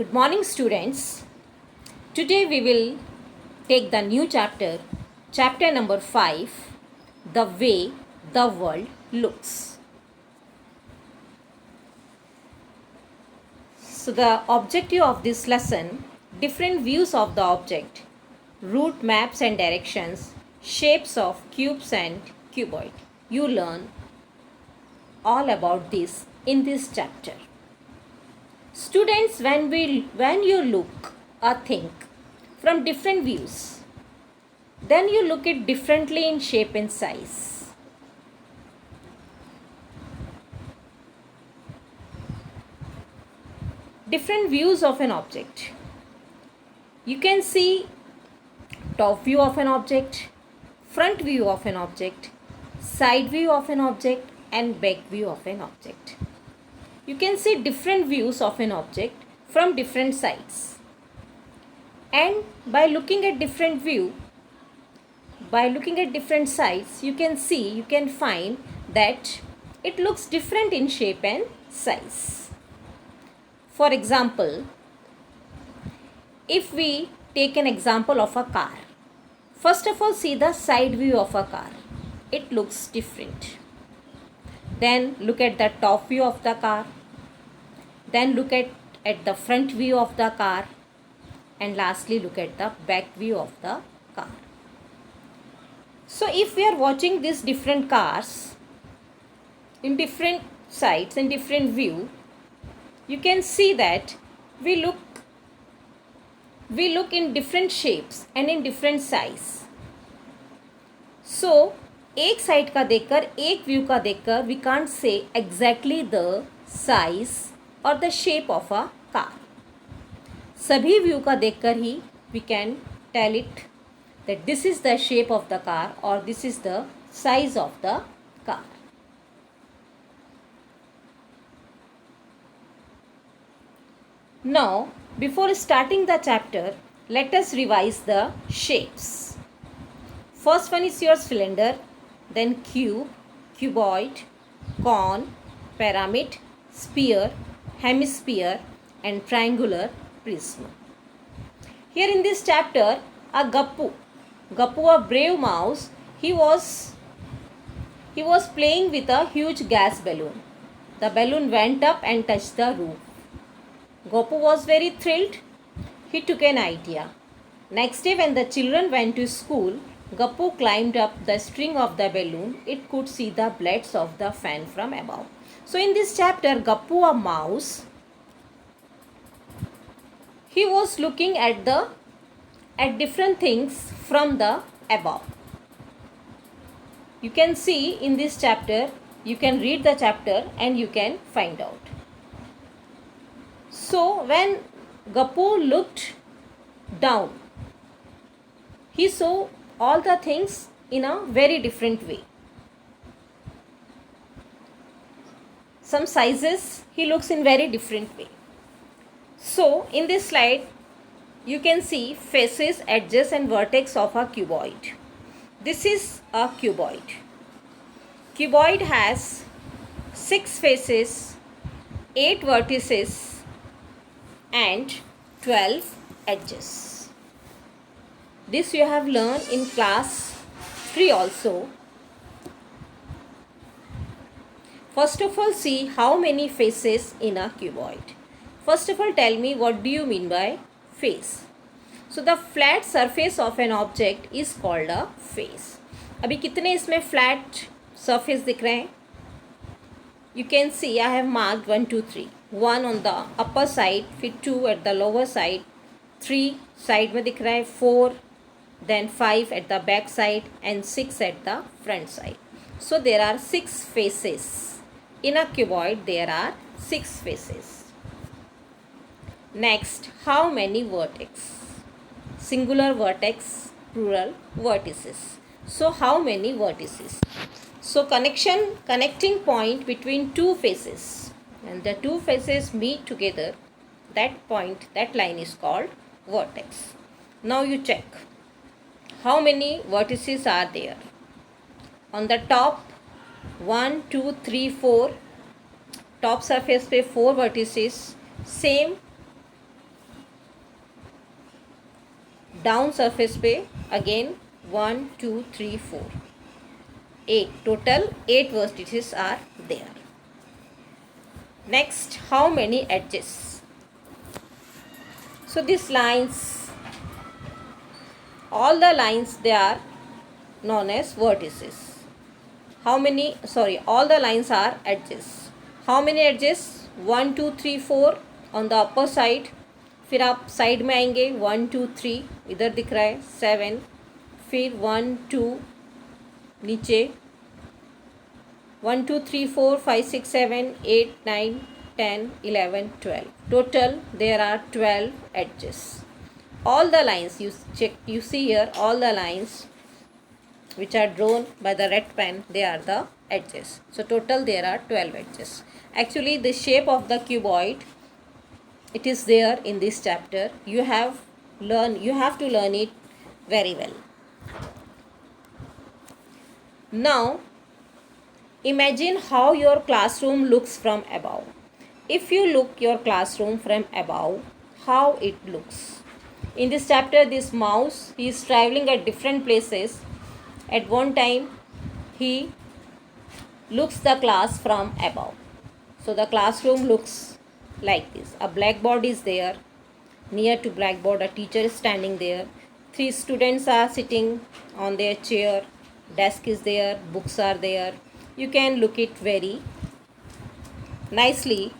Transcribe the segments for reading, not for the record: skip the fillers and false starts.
Good morning, students. Today we will take the new chapter, chapter number 5, The Way the World Looks. So, the objective of this lesson, different views of the object, route maps and directions, shapes of cubes and cuboid. You learn all about this in this chapter. Students, when you look or think from different views, then you look it differently in shape and size. Different views of an object. You can see top view of an object, front view of an object, side view of an object, and back view of an object. You can see different views of an object from different sides. And by looking at different sides, you can find that it looks different in shape and size. For example, if we take an example of a car, first of all see the side view of a car. It looks different. Then look at the top view of the car. Then look at the front view of the car. And lastly look at the back view of the car. So if we are watching these different cars in different sides and different view, you can see that we look in different shapes and in different size. So एक side का देखकर, एक view का देखकर we can't say exactly the size or the shape of a car. सभी view का देखकर ही we can tell it that this is the shape of the car or this is the size of the car. Now, before starting the chapter, let us revise the shapes. First one is your cylinder, then cube, cuboid, cone, pyramid, sphere, hemisphere, and triangular prism. Here in this chapter, a Gappu, a brave mouse, he was playing with a huge gas balloon. The balloon went up and touched the roof. Goppu was very thrilled. He took an idea. Next day when the children went to school, Gappu climbed up the string of the balloon. It could see the blades of the fan from above. So in this chapter, Gappu, a mouse, he was looking at different things from the above. You can see in this chapter, you can read the chapter and you can find out. So when Gappu looked down, he saw all the things in a very different way. Some sizes he looks in very different way. So in this slide, you can see faces, edges and vertex of a cuboid. This is a cuboid. Cuboid has 6 faces, 8 vertices and 12 edges. This you have learned in class 3 also. First of all, see how many faces in a cuboid. First of all, tell me what do you mean by face. So the flat surface of an object is called a face. अभी कितने इसमें flat surface दिख रहे हैं? You can see I have marked 1, 2, 3. 1 on the upper side, फिर 2 at the lower side, 3 side में दिख रहा है, 4, then 5 at the back side and 6 at the front side. So there are 6 faces. In a cuboid there are 6 faces. Next, how many vertex? Singular vertex, plural vertices. So how many vertices? So connecting point between two faces, and the two faces meet together, that point, that line is called vertex. Now you check how many vertices are there. On the top, 1, 2, 3, 4. Top surface पे 4 vertices. Same down surface पे again 1 2 3 4 8 total 8 vertices are there. Next, how many edges? So these lines, all the lines, they are known as vertices. How many, sorry, all the lines are edges. How many edges? 1 2 3 4 on the upper side. फिर आप side में आएंगे 1 2 3 इधर दिख रहा है 7, फिर 1 2 नीचे 1 2 3 4 5 6 7 8 9 10 11 12. Total there are 12 edges. All the lines you check, you see here, all the lines which are drawn by the red pen, they are the edges. So total there are 12 edges. Actually the shape of the cuboid, it is there in this chapter. You have to learn it very well. Now imagine how your classroom looks from above. If you look your classroom from above, how it looks. In this chapter, this mouse, he is traveling at different places. At one time he looks the class from above. So the classroom looks like this. A blackboard is there. Near to blackboard, a teacher is standing there. 3 students are sitting on their chair. Desk is there. Books are there. You can look it very nicely.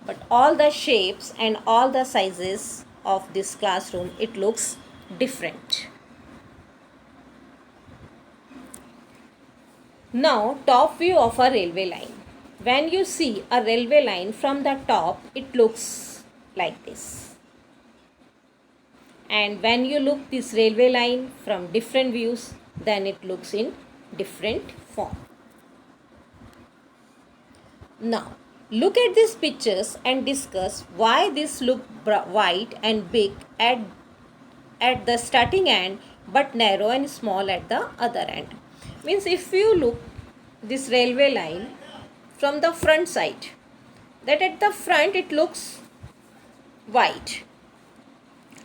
But all the shapes and all the sizes of this classroom, it looks different. Now, top view of a railway line. When you see a railway line from the top, it looks like this. And when you look this railway line from different views, then it looks in different form. Now, look at these pictures and discuss why this look wide and big at the starting end, but narrow and small at the other end. Means if you look this railway line from the front side, that at the front it looks wide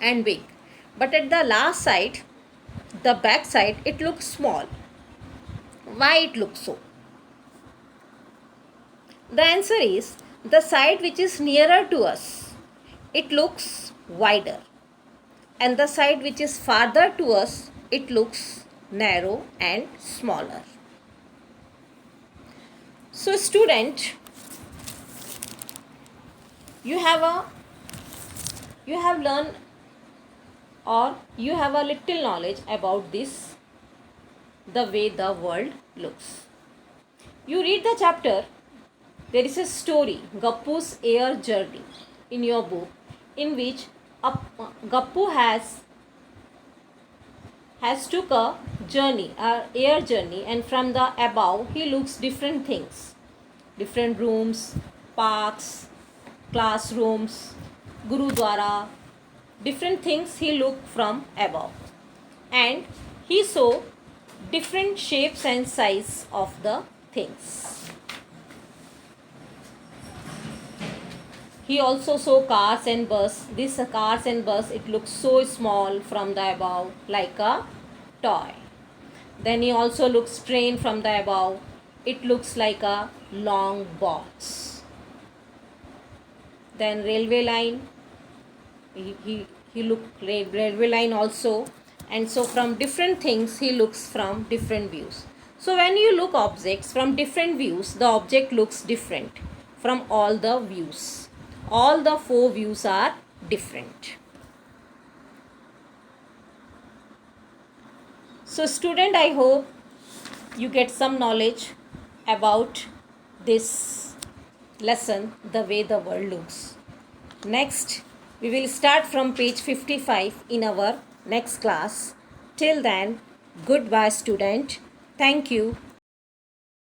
and big, but at the last side, the back side, it looks small. Why it looks so? The answer is the side which is nearer to us, it looks wider, and the side which is farther to us, it looks narrow and smaller. So student, you have learned, or you have a little knowledge about this, the way the world looks. You read the chapter. There is a story, Gappu's air journey, in your book, in which Gappu has took a journey, air journey, and from the above he looks different things, different rooms, parks, classrooms, Gurudwara, different things he looked from above, and he saw different shapes and size of the things. He also saw cars and bus. This cars and bus, it looks so small from the above, like a toy. Then he also looks train from the above. It looks like a long box. Then railway line. He looked railway line also. And so from different things, he looks from different views. So when you look objects from different views, the object looks different from all the views. All the 4 views are different. So student, I hope you get some knowledge about this lesson, the way the world looks. Next, we will start from page 55 in our next class. Till then, goodbye student. Thank you.